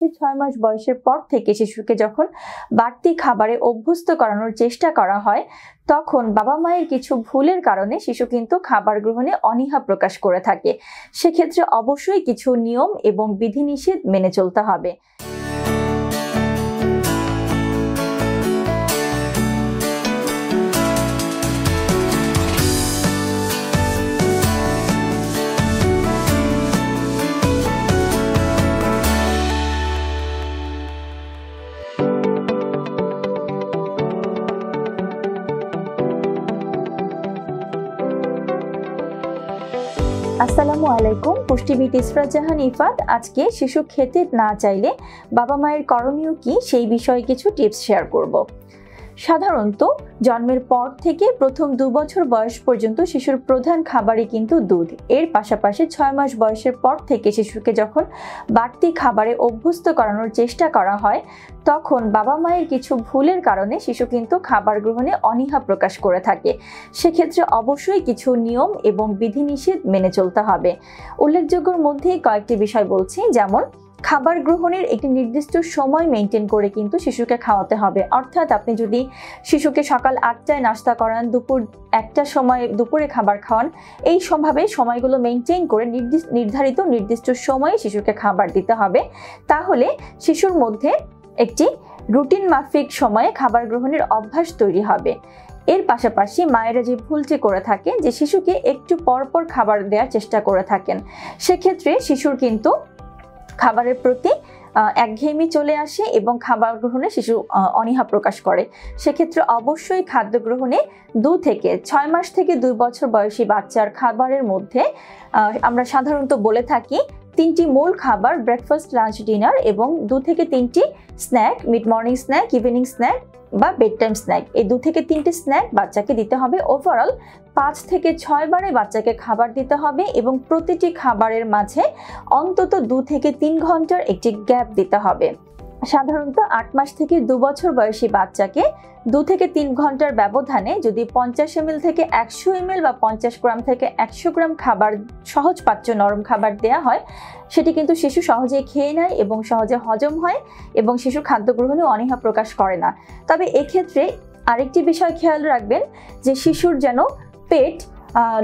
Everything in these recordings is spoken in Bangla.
পাশাপাশি 6 মাস বয়সের পর থেকে শিশুকে যখন বাড়তি খাবারে অভ্যস্ত করানোর চেষ্টা করা হয়, তখন বাবা মায়ের কিছু ভুলের কারণে শিশু কিন্তু খাবার গ্রহণে অনীহা প্রকাশ করে থাকে। সেক্ষেত্রে অবশ্যই কিছু নিয়ম এবং বিধিনিষেধ মেনে চলতে হবে। আসসালামু আলাইকুম, পুষ্টিবিদ ইসরাত জাহান ইফাত। আজকে শিশু খেতে না চাইলে বাবা মায়ের করণীয় কি সেই বিষয়ে কিছু টিপস শেয়ার করব। সাধারণত জন্মের পর থেকে প্রথম 2 বছর বয়স পর্যন্ত শিশুর প্রধান খাবারই কিন্তু দুধ। এর পাশাপাশি 6 মাস বয়সের পর থেকে শিশুকে যখন বাড়তি খাবারে অভ্যস্ত করানোর চেষ্টা করা হয়, তখন বাবা মায়ের কিছু ভুলের কারণে শিশু কিন্তু খাবার গ্রহণে অনীহা প্রকাশ করে থাকে। সেক্ষেত্রে অবশ্যই কিছু নিয়ম এবং বিধিনিষেধ মেনে চলতে হবে। উল্লেখযোগ্যর মধ্যে কয়েকটি বিষয় বলছি, যেমন খাবার গ্রহণের একটি নির্দিষ্ট সময় মেনটেন করে কিন্তু শিশুকে খাওয়াতে হবে। অর্থাৎ আপনি যদি শিশুকে সকাল 8টায় নাস্তা করান, দুপুর 1টার সময় দুপুরে খাবার খাওয়ান, এই সময়গুলো মেনটেন করে নির্দিষ্ট সময়ে শিশুকে খাবার দিতে হবে। তাহলে শিশুর মধ্যে একটি রুটিন মাফিক সময়ে খাবার গ্রহণের অভ্যাস তৈরি হবে। এর পাশাপাশি মায়েরা যে ভুলটি করে থাকে যে শিশুকে একটু পরপর খাবার দেওয়ার চেষ্টা করে থাকেন, সেক্ষেত্রে শিশুর কিন্তু খাবারের প্রতি একঘেয়েমি চলে আসে এবং খাবার গ্রহণে শিশু অনীহা প্রকাশ করে। সেক্ষেত্রে অবশ্যই খাদ্য গ্রহণে 2 থেকে 6 মাস থেকে 2 বছর বয়সী বাচ্চার খাবারের মধ্যে আমরা সাধারণত বলে থাকি 3টি মূল খাবার, ব্রেকফাস্ট, লাঞ্চ, ডিনার, এবং 2 থেকে 3টি snack, mid morning snack, evening snack বা বেড টাইম স্ন্যাক। এই 2 থেকে 3টি স্ন্যাক বাচ্চাকে দিতে হবে। ওভারঅল 5 থেকে 6 বারে বাচ্চাকে খাবার দিতে হবে এবং প্রতিটি খাবারের মাঝে অন্তত 2 থেকে 3 ঘন্টার একটি গ্যাপ দিতে হবে। সাধারণত 8 মাস থেকে 2 বছর বয়সী বাচ্চাকে 2 থেকে 3 ঘন্টার ব্যবধানে যদি 50 ml থেকে 100 ml বা 50 গ্রাম থেকে 100 গ্রাম খাবার, সহজ পাচ্য নরম খাবার দেয়া হয়, সেটি কিন্তু শিশু সহজেই খেয়ে নেয় এবং সহজে হজম হয় এবং শিশু খাদ্য গ্রহণে অনীহা প্রকাশ করে না। তবে এক্ষেত্রে আরেকটি বিষয় খেয়াল রাখবেন যে শিশুর যেন পেট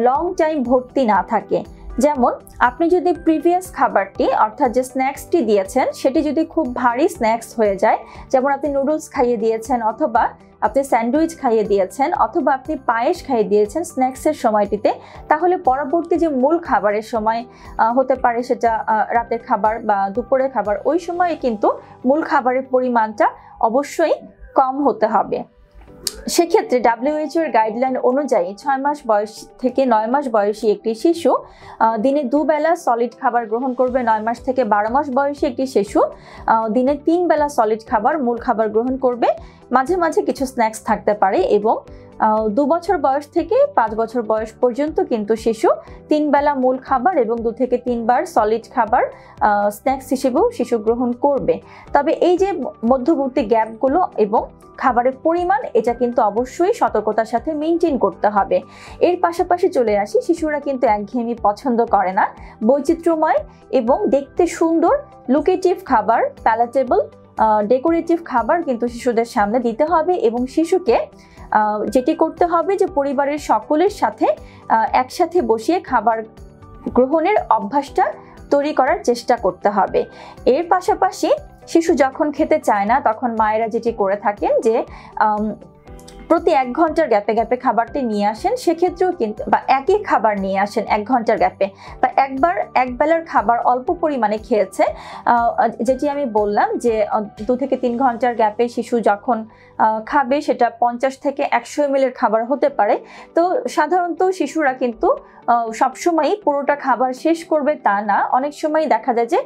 লং টাইম ভর্তি না থাকে। যেমন আপনি যদি প্রিভিয়াস খাবারটি অর্থাৎ যে স্ন্যাক্সটি দিয়েছেন সেটি যদি খুব ভারী স্ন্যাক্স হয়ে যায়, যেমন আপনি নুডলস খাইয়ে দিয়েছেন, অথবা আপনি স্যান্ডউইচ খাইয়ে দিয়েছেন, অথবা আপনি পায়েস খাইয়ে দিয়েছেন স্ন্যাক্সের সময়টিতে, তাহলে পরবর্তী যে মূল খাবারের সময় হতে পারে সেটা রাতের খাবার বা দুপুরের খাবার, ওই সময়ে কিন্তু মূল খাবারের পরিমাণটা অবশ্যই কম হতে হবে। সেক্ষেত্রে WHO এর গাইডলাইন অনুযায়ী 6 মাস বয়স থেকে 9 মাস বয়সী একটি শিশু দিনে 2 বেলা সলিড খাবার গ্রহণ করবে। 9 মাস থেকে 12 মাস বয়সী একটি শিশু দিনে 3 বেলা সলিড খাবার, মূল খাবার গ্রহণ করবে। মাঝে মাঝে কিছু স্ন্যাক্স থাকতে পারে এবং 2 বছর বয়স থেকে 5 বছর বয়স পর্যন্ত কিন্তু শিশু 3 বেলা মূল খাবার এবং 2 থেকে 3 বার সলিড খাবার স্ন্যাক্স হিসেবেও শিশু গ্রহণ করবে। তবে এই যে মধ্যবর্তী গ্যাপগুলো এবং খাবারের পরিমাণ, এটা কিন্তু অবশ্যই সতর্কতার সাথে মেনটেন করতে হবে। এর পাশাপাশি চলে আসি, শিশুরা কিন্তু একঘেয়েমি পছন্দ করে না। বৈচিত্র্যময় এবং দেখতে সুন্দর লুকেটিভ খাবার, প্যালেটেবল ডেকোরেটিভ খাবার কিন্তু শিশুদের সামনে দিতে হবে এবং শিশুকে যেটি করতে হবে যে পরিবারের সকলের সাথে একসাথে বসিয়ে খাবার গ্রহণের অভ্যাসটা তৈরি করার চেষ্টা করতে হবে। এর পাশাপাশি শিশু যখন খেতে চায় না, তখন মায়েরা যেটি করে থাকেন যে প্রতি 1 ঘন্টার গ্যাপে গ্যাপে খাবারটি নিয়ে আসেন। সেক্ষেত্রেও কিন্তু বা একই খাবার নিয়ে আসেন 1 ঘন্টার গ্যাপে, বা একবার এক বেলার খাবার অল্প পরিমাণে খেয়েছে, যেটি আমি বললাম যে 2 থেকে 3 ঘন্টার গ্যাপে শিশু যখন খাবে সেটা 50 থেকে 100 ml এর খাবার হতে পারে। তো সাধারণত শিশুরা কিন্তু সবসময়ই পুরোটা খাবার শেষ করবে তা না। অনেক সময় দেখা যায় যে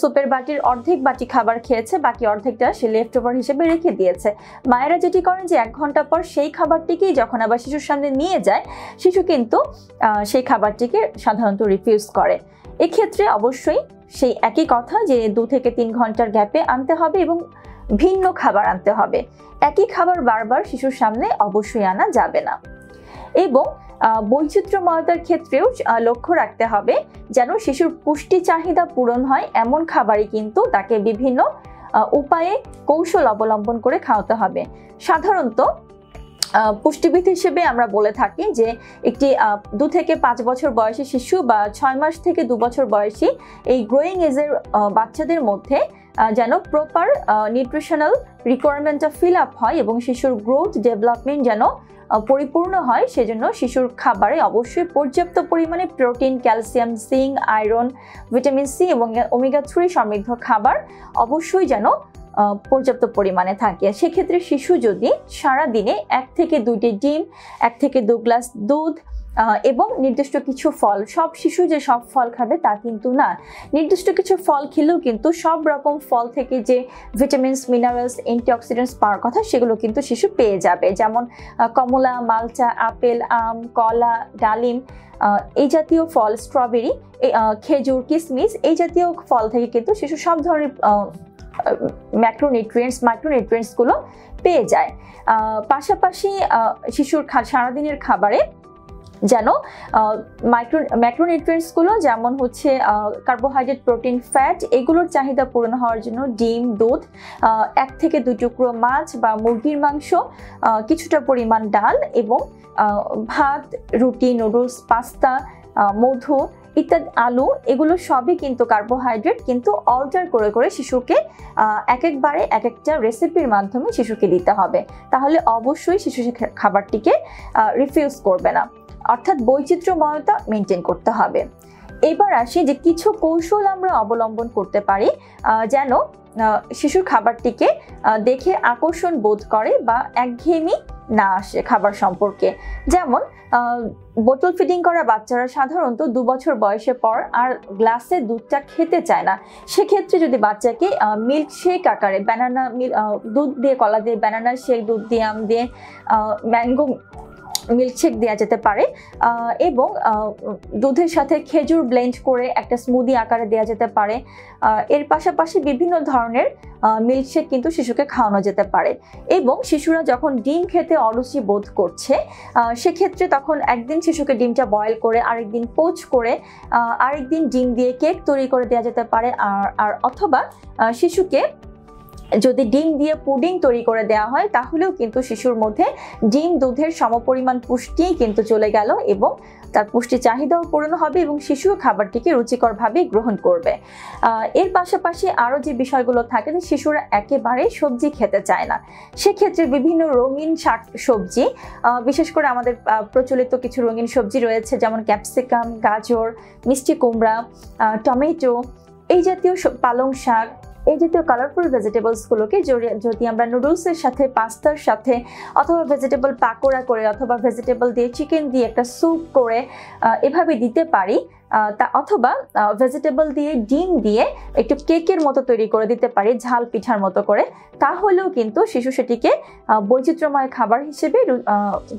সুপের বাটির অর্ধেক বাটি খাবার খেয়েছে, বাকি অর্ধেকটা সে লেফট ওভার হিসেবে রেখে দিয়েছে। মায়েরা যেটি করেন যে 1 ঘন্টা পর সেই খাবারটিকেই যখন আবার শিশুর সামনে নিয়ে যায়, শিশু কিন্তু সেই খাবারটিকে সাধারণত রিফিউজ করে। এক্ষেত্রে অবশ্যই সেই একই কথা যে 2 থেকে 3 ঘন্টার গ্যাপে আনতে হবে এবং ভিন্ন খাবার আনতে হবে। একই খাবার বারবার শিশুর সামনে অবশ্যই আনা যাবে না। এবং বৈচিত্র্যময়তার ক্ষেত্রেও লক্ষ্য রাখতে হবে যেন শিশুর পুষ্টি চাহিদা পূরণ হয় এমন খাবারই কিন্তু তাকে বিভিন্ন উপায়ে কৌশল অবলম্বন করে খাওয়াতে হবে। সাধারণত পুষ্টিবিদ হিসেবে আমরা বলে থাকি যে একটি 2 থেকে 5 বছর বয়সী শিশু বা 6 মাস থেকে 2 বছর বয়সী এই গ্রোয়িং এজের বাচ্চাদের মধ্যে যেন প্রপার নিউট্রিশনাল রিকোয়ারমেন্টটা ফিল আপ হয় এবং শিশুর গ্রোথ ডেভেলপমেন্ট যেন পরিপূর্ণ হয়, সেজন্য শিশুর খাবারে অবশ্যই পর্যাপ্ত পরিমাণে protein, calcium, zinc, iron, vitamin C এবং ওমেগা 3 সমৃদ্ধ খাবার অবশ্যই যেন পর্যাপ্ত পরিমাণে থাকে। সেক্ষেত্রে শিশু যদি সারা দিনে 1 থেকে 2টি ডিম, 1 থেকে 2 গ্লাস দুধ এবং নির্দিষ্ট কিছু ফল, সব শিশু যে সব ফল খাবে তা কিন্তু না, নির্দিষ্ট কিছু ফল খেলেও কিন্তু সব রকম ফল থেকে যে ভিটামিনস, মিনারেলস, অ্যান্টিঅক্সিডেন্টস পাওয়ার কথা সেগুলো কিন্তু শিশু পেয়ে যাবে। যেমন কমলা, মালটা, আপেল, আম, কলা, ডালিম, এই জাতীয় ফল, স্ট্রবেরি, খেজুর, কিশমিশ, এই জাতীয় ফল থেকে কিন্তু শিশু সব ধরনের মাইক্রোনিউট্রিয়েন্টস গুলো পেয়ে যায়। পাশাপাশি শিশুর সারাদিনের খাবারে যেন ম্যাক্রোনিউট্রিয়েন্টস গুলো যেমন হচ্ছে কার্বোহাইড্রেট, প্রোটিন, ফ্যাট এগুলোর চাহিদা পূরণ হওয়ার জন্য ডিম, দুধ, 1 থেকে 2 টুকরো মাছ বা মুরগির মাংস, কিছুটা পরিমাণ ডাল এবং ভাত, রুটি, নুডলস, পাস্তা, মধু ইত্যাদি, আলু, এগুলো সবই কিন্তু কার্বোহাইড্রেট, কিন্তু অল্টার করে করে শিশুকে একবারে এক একটা রেসিপির মাধ্যমে শিশুকে দিতে হবে। তাহলে অবশ্যই শিশু খাবারটিকে রিফিউজ করবে না, অর্থাৎ বৈচিত্র্যময়তা মেনটেন করতে হবে। এবার আসি যে কিছু কৌশল আমরা অবলম্বন করতে পারি যেন শিশুর খাবারটিকে দেখে আকর্ষণ বোধ করে বা একঘেয়েমি না আসে খাবার সম্পর্কে। যেমন বোতল ফিডিং করা বাচ্চারা সাধারণত 2 বছর বয়সের পর আর গ্লাসে দুধটা খেতে চায় না। সেক্ষেত্রে যদি বাচ্চাকে মিল্ক শেক আকারে দুধ দিয়ে, কলা দিয়ে, ব্যানানা শেক, দুধ দিয়ে, আম দিয়ে, ম্যাঙ্গো মিল্কশেক দেওয়া যেতে পারে এবং দুধের সাথে খেজুর ব্লেন্ড করে একটা স্মুদি আকারে দেওয়া যেতে পারে। এর পাশাপাশি বিভিন্ন ধরনের মিল্কশেক কিন্তু শিশুকে খাওয়ানো যেতে পারে। এবং শিশুরা যখন ডিম খেতে অরুচি বোধ করছে সেক্ষেত্রে তখন একদিন শিশুকে ডিমটা বয়েল করে, আরেকদিন পোচ করে, আরেকদিন ডিম দিয়ে কেক তৈরি করে দেওয়া যেতে পারে। আর অথবা শিশুকে যদি ডিম দিয়ে পুডিং তৈরি করে দেওয়া হয় তাহলেও কিন্তু শিশুর মধ্যে ডিম, দুধের সমপরিমাণ পুষ্টি কিন্তু চলে গেল এবং তার পুষ্টি চাহিদাও পূরণ হবে এবং শিশু খাবারটিকে রুচিকরভাবে গ্রহণ করবে। এর পাশাপাশি আরও যে বিষয়গুলো থাকে যে শিশুরা একেবারে সবজি খেতে চায় না, সেক্ষেত্রে বিভিন্ন রঙিন শাক সবজি, বিশেষ করে আমাদের প্রচলিত কিছু রঙিন সবজি রয়েছে যেমন ক্যাপসিকাম, গাজর, মিষ্টি কুমড়া, টমেটো, এই জাতীয় পালং শাক, এই জাতীয় কালারফুল ভেজিটেবলসগুলোকে যদি আমরা নুডলসের সাথে, পাস্তার সাথে, অথবা ভেজিটেবল পাকোড়া করে, অথবা ভেজিটেবল দিয়ে, চিকেন দিয়ে একটা স্যুপ করে এভাবে দিতে পারি, অথবা ভেজিটেবল দিয়ে, ডিম দিয়ে একটু কেকের মতো তৈরি করে দিতে পারি, ঝাল পিঠার মতো করে, তাহলেও কিন্তু শিশু সেটিকে বৈচিত্র্যময় খাবার হিসেবে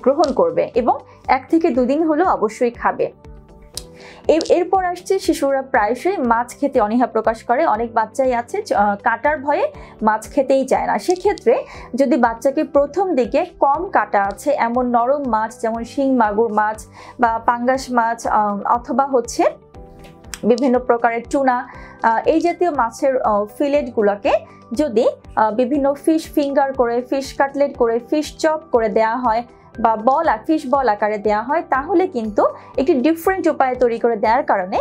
গ্রহণ করবে এবং 1 থেকে 2 দিন হলেও অবশ্যই খাবে। এরপর আসছে শিশুরা প্রায়শই মাছ খেতে অনীহা প্রকাশ করে। অনেক বাচ্চাই আছে কাটার ভয়ে মাছ খেতেই চায় না। সেক্ষেত্রে যদি বাচ্চাকে প্রথম দিকে কম কাটা আছে এমন নরম মাছ যেমন শিং মাগুর মাছ বা পাঙ্গাস মাছ অথবা হচ্ছে বিভিন্ন প্রকারের টুনা, এই জাতীয় মাছের ফিলেটগুলোকে যদি বিভিন্ন ফিশ ফিঙ্গার করে, ফিশ কাটলেট করে, ফিশ চপ করে দেওয়া হয় বা ফিশ বল আকারে দেওয়া হয় তাহলে কিন্তু একটি ডিফারেন্ট উপায়ে তৈরি করে দেওয়ার কারণে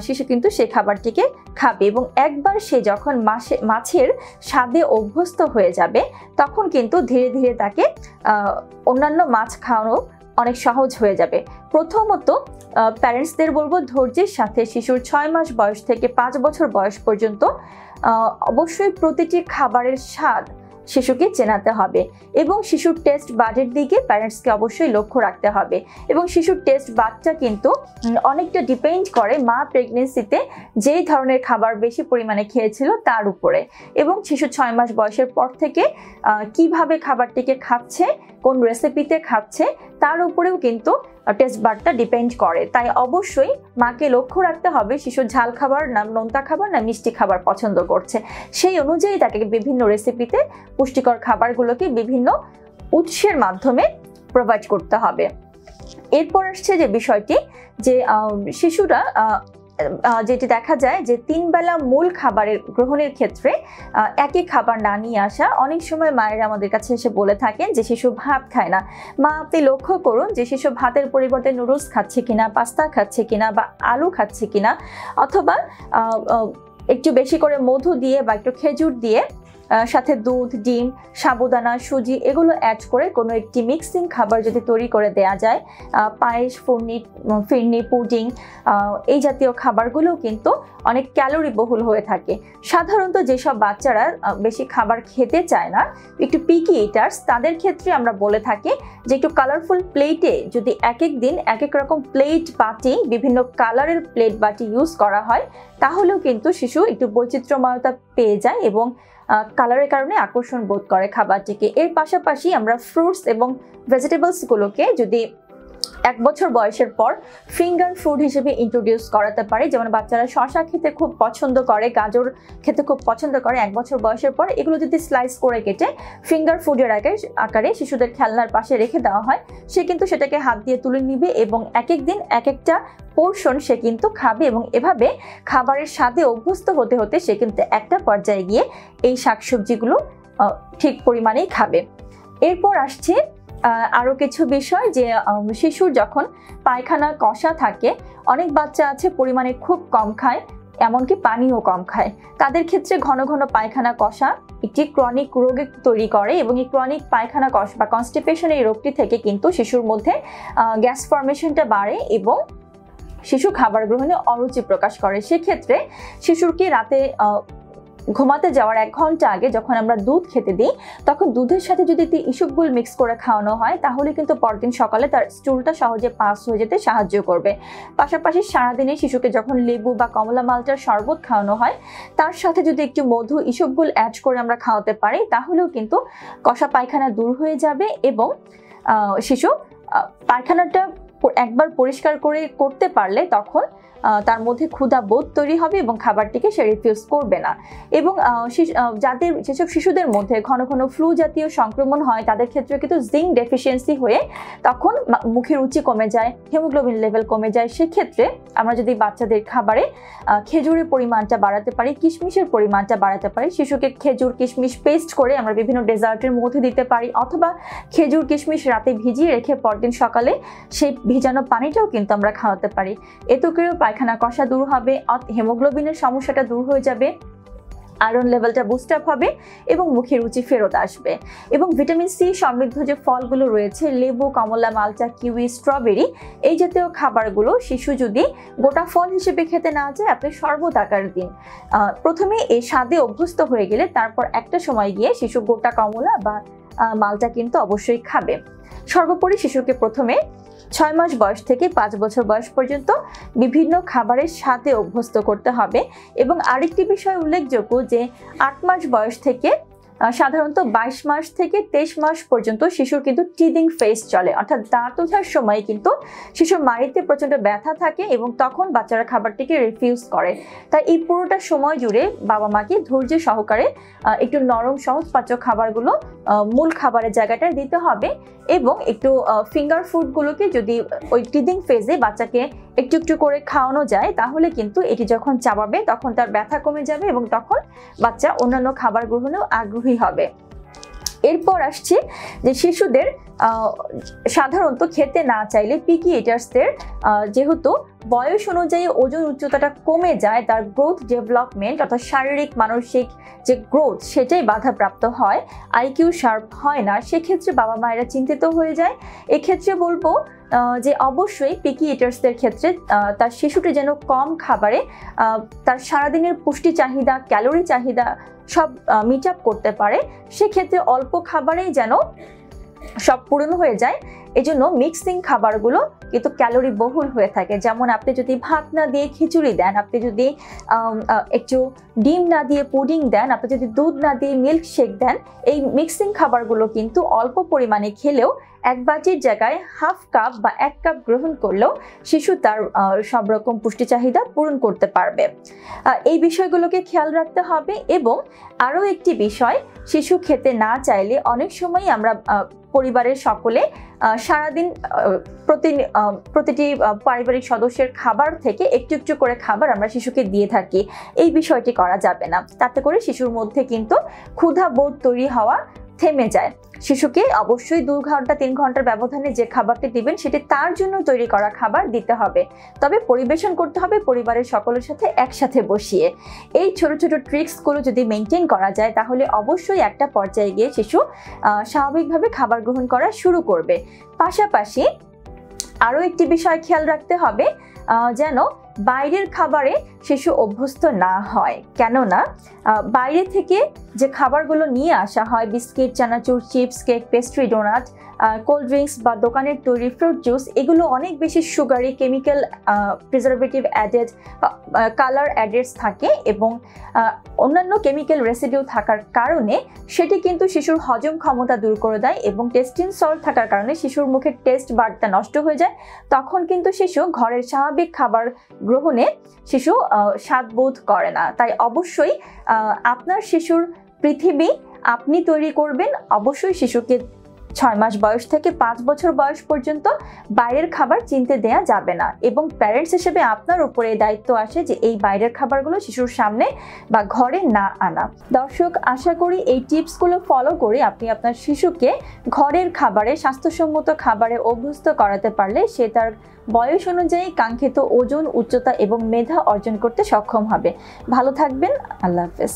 শিশু কিন্তু সেই খাবারটিকে খাবে এবং একবার সে যখন মাছের স্বাদে অভ্যস্ত হয়ে যাবে তখন কিন্তু ধীরে ধীরে তাকে অন্যান্য মাছ খাওয়ানো অনেক সহজ হয়ে যাবে। প্রথমত প্যারেন্টসদের বলবো ধৈর্যের সাথে শিশুর 6 মাস বয়স থেকে 5 বছর বয়স পর্যন্ত অবশ্যই প্রতিটি খাবারের স্বাদ শিশুকে চেনাতে হবে এবং শিশুর টেস্ট বাডের দিকে প্যারেন্টসকে অবশ্যই লক্ষ্য রাখতে হবে এবং শিশুর টেস্ট বাডটা কিন্তু অনেকটা ডিপেন্ড করে মা প্রেগনেন্সিতে যেই ধরনের খাবার বেশি পরিমাণে খেয়েছিল তার উপরে এবং শিশু 6 মাস বয়সের পর থেকে কিভাবে খাবারটিকে খাচ্ছে, কোন রেসিপিতে খাচ্ছে তার উপরেও কিন্তু টেস্ট বাডটা ডিপেন্ড করে। তাই অবশ্যই মাকে লক্ষ্য রাখতে হবে শিশু ঝাল খাবার না নোনতা খাবার না মিষ্টি খাবার পছন্দ করছে, সেই অনুযায়ী তাকে বিভিন্ন রেসিপিতে পুষ্টিকর খাবারগুলোকে বিভিন্ন উৎসের মাধ্যমে প্রোভাইড করতে হবে। এরপর আসছে যে বিষয়টি যে শিশুরা যেটি দেখা যায় যে 3 বেলা মূল খাবারের গ্রহণের ক্ষেত্রে একই খাবার না নিয়ে আসা। অনেক সময় মায়েরা আমাদের কাছে এসে বলে থাকেন যে শিশু ভাত খায় না। মা, আপনি লক্ষ্য করুন যে শিশু ভাতের পরিবর্তে নুডলস খাচ্ছে কিনা, পাস্তা খাচ্ছে কিনা বা আলু খাচ্ছে কিনা, অথবা একটু বেশি করে মধু দিয়ে বা একটু খেজুর দিয়ে সাথে দুধ, ডিম, সাবুদানা, সুজি এগুলো অ্যাড করে কোনো একটি মিক্সিং খাবার যদি তৈরি করে দেয়া যায়, পায়েস, ফিরনি, পুডিং, এই জাতীয় খাবারগুলোও কিন্তু অনেক ক্যালোরি বহুল হয়ে থাকে। সাধারণত যেসব বাচ্চারা বেশি খাবার খেতে চায় না, একটু পিকি ইটার্স, তাদের ক্ষেত্রে আমরা বলে থাকি যে একটু কালারফুল প্লেটে যদি এক এক দিন এক এক রকম প্লেট বাটি, বিভিন্ন কালারের প্লেট বাটি ইউজ করা হয়, তাহলেও কিন্তু শিশু একটু বৈচিত্র্যময়তা পেয়ে যায় এবং কালারের কারণে আকর্ষণ বোধ করে খাবারটিকে। এর পাশাপাশি আমরা ফ্রুটস এবং ভেজিটেবলসগুলোকে যদি 1 বছর বয়সের পর ফিঙ্গার ফুড হিসেবে ইন্ট্রোডিউস করাতে পারি, যেমন বাচ্চারা শসা খেতে খুব পছন্দ করে, গাজর খেতে খুব পছন্দ করে, 1 বছর বয়সের পর এগুলো যদি স্লাইস করে কেটে ফিঙ্গার ফুডের আকারে শিশুদের খেলনার পাশে রেখে দেওয়া হয়, সে কিন্তু সেটাকে হাত দিয়ে তুলে নিবে এবং এক এক দিন এক একটা পোর্শন সে কিন্তু খাবে এবং এভাবে খাবারের স্বাদে অভ্যস্ত হতে হতে সে কিন্তু একটা পর্যায়ে গিয়ে এই শাকসবজিগুলো ঠিক পরিমাণেই খাবে। এরপর আসছে আরও কিছু বিষয় যে শিশুর যখন পায়খানা কষা থাকে, অনেক বাচ্চা আছে পরিমাণে খুব কম খায়, এমনকি পানিও কম খায়। তাদের ক্ষেত্রে ঘন ঘন পায়খানা কষা একটি ক্রনিক রোগে তৈরি করে এবং এই ক্রনিক পায়খানা কষা বা কনস্টিপেশন এই রোগটি থেকে কিন্তু শিশুর মধ্যে গ্যাস ফর্মেশনটা বাড়ে এবং শিশু খাবার গ্রহণে অরুচি প্রকাশ করে। সেক্ষেত্রে শিশুকে রাতে ঘুমাতে যাওয়ার 1 ঘন্টা আগে যখন আমরা দুধ খেতে দিই, তখন দুধের সাথে যদি ইসবগুল মিক্স করে খাওয়ানো হয়, তাহলে কিন্তু পরদিন সকালে তার স্টুলটা সহজে পাস হয়ে যেতে সাহায্য করবে। পাশাপাশি সারাদিনে শিশুকে যখন লেবু বা কমলা মালটার শরবত খাওয়ানো হয়, তার সাথে যদি একটু মধু, ইসবগুল অ্যাড করে আমরা খাওয়াতে পারি, তাহলেও কিন্তু কষা পায়খানা দূর হয়ে যাবে এবং শিশু পায়খানাটা একবার পরিষ্কার করতে পারলে তখন তার মধ্যে ক্ষুধা বোধ তৈরি হবে এবং খাবারটিকে সে রিফিউজ করবে না। এবং যেসব শিশুদের মধ্যে ঘন ঘন ফ্লু জাতীয় সংক্রমণ হয়, তাদের ক্ষেত্রে কিন্তু জিঙ্ক ডেফিসিয়েন্সি হয়ে তখন মুখের রুচি কমে যায়, হিমোগ্লোবিন লেভেল কমে যায়। সেক্ষেত্রে আমরা যদি বাচ্চাদের খাবারে খেজুরের পরিমাণটা বাড়াতে পারি, কিশমিশের পরিমাণটা বাড়াতে পারি, শিশুকে খেজুর কিশমিশ পেস্ট করে আমরা বিভিন্ন ডেজার্টের মধ্যে দিতে পারি, অথবা খেজুর কিশমিশ রাতে ভিজিয়ে রেখে পরদিন সকালে সেই ভিজানো পানিটাও কিন্তু আমরা খাওয়াতে পারি। এতে করেও পায়খানা কষা দূর হবে, হিমোগ্লোবিনের সমস্যাটা দূর হয়ে যাবে, আয়রন লেভেলটা বুস্ট আপ হবে এবং মুখের রুচি ফেরত আসবে। এবং ভিটামিন সি সমৃদ্ধ যে ফলগুলো রয়েছে, লেবু, কমলা, মালটা, কিউই, স্ট্রবেরি, এই জাতীয় খাবারগুলো শিশু যদি গোটা ফল হিসেবে খেতে না যায়, আপনি শরবত আকারে দিন। প্রথমে এই স্বাদে অভ্যস্ত হয়ে গেলে তারপর একটা সময় গিয়ে শিশু গোটা কমলা বা মালটা কিন্তু অবশ্যই খাবে। সর্বোপরি শিশুকে প্রথমে 6 মাস বয়স থেকে 5 বছর বয়স পর্যন্ত বিভিন্ন খাবারের সাথে অভ্যস্ত করতে হবে। এবং আরেকটি বিষয় উল্লেখযোগ্য যে 8 মাস বয়স থেকে সাধারণত 22 মাস থেকে 23 মাস পর্যন্ত শিশুর কিন্তু টিদিং ফেজ চলে, অর্থাৎ দাঁত ওঠার সময় কিন্তু শিশুর মাড়িতে প্রচণ্ড ব্যথা থাকে এবং তখন বাচ্চারা খাবারটিকে রিফিউজ করে। তাই এই পুরোটা সময় জুড়ে বাবা মাকে ধৈর্য সহকারে একটু নরম সহজপাচ্য খাবারগুলো মূল খাবারের জায়গাটায় দিতে হবে এবং একটু ফিঙ্গার ফুডগুলোকে যদি ওই টিদিং ফেজে বাচ্চাকে একটু একটু করে খাওয়ানো যায়, তাহলে কিন্তু এটি যখন চাবাবে তখন তার ব্যথা কমে যাবে এবং তখন বাচ্চা অন্যান্য খাবার গ্রহণেও আগ্রহী হবে। এরপর আসছে যে শিশুদের সাধারণত খেতে না চাইলে পিকি ইটার্সদের যেহেতু বয়স অনুযায়ী ওজন উচ্চতাটা কমে যায়, তার গ্রোথ ডেভেলপমেন্ট অর্থাৎ শারীরিক মানসিক যে গ্রোথ সেটাই বাধাপ্রাপ্ত হয়, আইকিউ শার্প হয় না, সেক্ষেত্রে বাবা মায়েরা চিন্তিত হয়ে যায়। এক্ষেত্রে বলবো যে অবশ্যই পিকি ইটার্সদের ক্ষেত্রে তার শিশুটি যেন কম খাবারে তার সারাদিনের পুষ্টি চাহিদা, ক্যালোরি চাহিদা সব মিট আপ করতে পারে, সেক্ষেত্রে অল্প খাবারেই যেন সব পূরণ হয়ে যায়। এজন্য মিক্সিং খাবারগুলো কিন্তু ক্যালোরি বহুল হয়ে থাকে। যেমন আপনি যদি ভাত না দিয়ে খিচুড়ি দেন, আপনি যদি একটু ডিম না দিয়ে পুডিং দেন, আপনি যদি দুধ না দিয়ে মিল্ক শেক দেন, এই মিক্সিং খাবারগুলো কিন্তু অল্প পরিমাণে খেলেও 1 বাটির জায়গায় হাফ কাপ বা 1 কাপ গ্রহণ করলেও শিশু তার সব রকম পুষ্টি চাহিদা পূরণ করতে পারবে। এই বিষয়গুলোকে খেয়াল রাখতে হবে। এবং আরও একটি বিষয়, শিশু খেতে না চাইলে অনেক সময় আমরা পরিবারের সকলে সারাদিন প্রতিটি পারিবারিক সদস্যের খাবার থেকে একটু একটু করে খাবার আমরা শিশুকে দিয়ে থাকি, এই বিষয়টি করা যাবে না। তাতে করে শিশুর মধ্যে কিন্তু ক্ষুধা বোধ তৈরি হওয়া থেমে যায়। শিশুকে অবশ্যই 2 ঘন্টা 3 ঘন্টার ব্যবধানে যে খাবারটি দিবেন সেটি তার জন্য তৈরি করা খাবার দিতে হবে, তবে পরিবেশন করতে হবে পরিবারের সকলের সাথে একসাথে বসিয়ে। এই ছোট ছোট ট্রিক্সগুলো যদি মেনটেন করা যায় তাহলে অবশ্যই একটা পর্যায়ে গিয়ে শিশু স্বাভাবিকভাবে খাবার গ্রহণ করা শুরু করবে। পাশাপাশি আরও একটি বিষয় খেয়াল রাখতে হবে, যেন বাইরের খাবারে শিশু অভ্যস্ত না হয়। কেননা বাইরে থেকে যে খাবারগুলো নিয়ে আসা হয়, বিস্কিট, চানাচুর, chips, cake, pastry, donut, cold drinks বা দোকানের তৈরি ফ্রুট জুস, এগুলো অনেক বেশি sugary, chemical, preservative added, colour addeds থাকে এবং অন্যান্য কেমিক্যাল রেসিডিউ থাকার কারণে সেটি কিন্তু শিশুর হজম ক্ষমতা দূর করে দেয় এবং টেস্টিন সল্ট থাকার কারণে শিশুর মুখের টেস্ট বার্তা নষ্ট হয়ে যায়। তখন কিন্তু শিশু ঘরের স্বাভাবিক খাবার গ্রহণে শিশু স্বাদ বোধ করে না। তাই অবশ্যই আপনার শিশুর পৃথিবী আপনি তৈরি করবেন। অবশ্যই শিশুকে 6 মাস বয়স থেকে 5 বছর বয়স পর্যন্ত বাইরের খাবার চিনতে দেয়া যাবে না এবং প্যারেন্টস হিসেবে আপনার উপরে দায়িত্ব আসে যে এই বাইরের খাবারগুলো শিশুর সামনে বা ঘরে না আনা। দর্শক, আশা করি এই টিপসগুলো ফলো করে আপনি আপনার শিশুকে ঘরের খাবারে, স্বাস্থ্যসম্মত খাবারে অভ্যস্ত করাতে পারলে সে তার বয়স অনুযায়ী কাঙ্ক্ষিত ওজন, উচ্চতা এবং মেধা অর্জন করতে সক্ষম হবে। ভালো থাকবেন। আল্লাহ হাফেজ।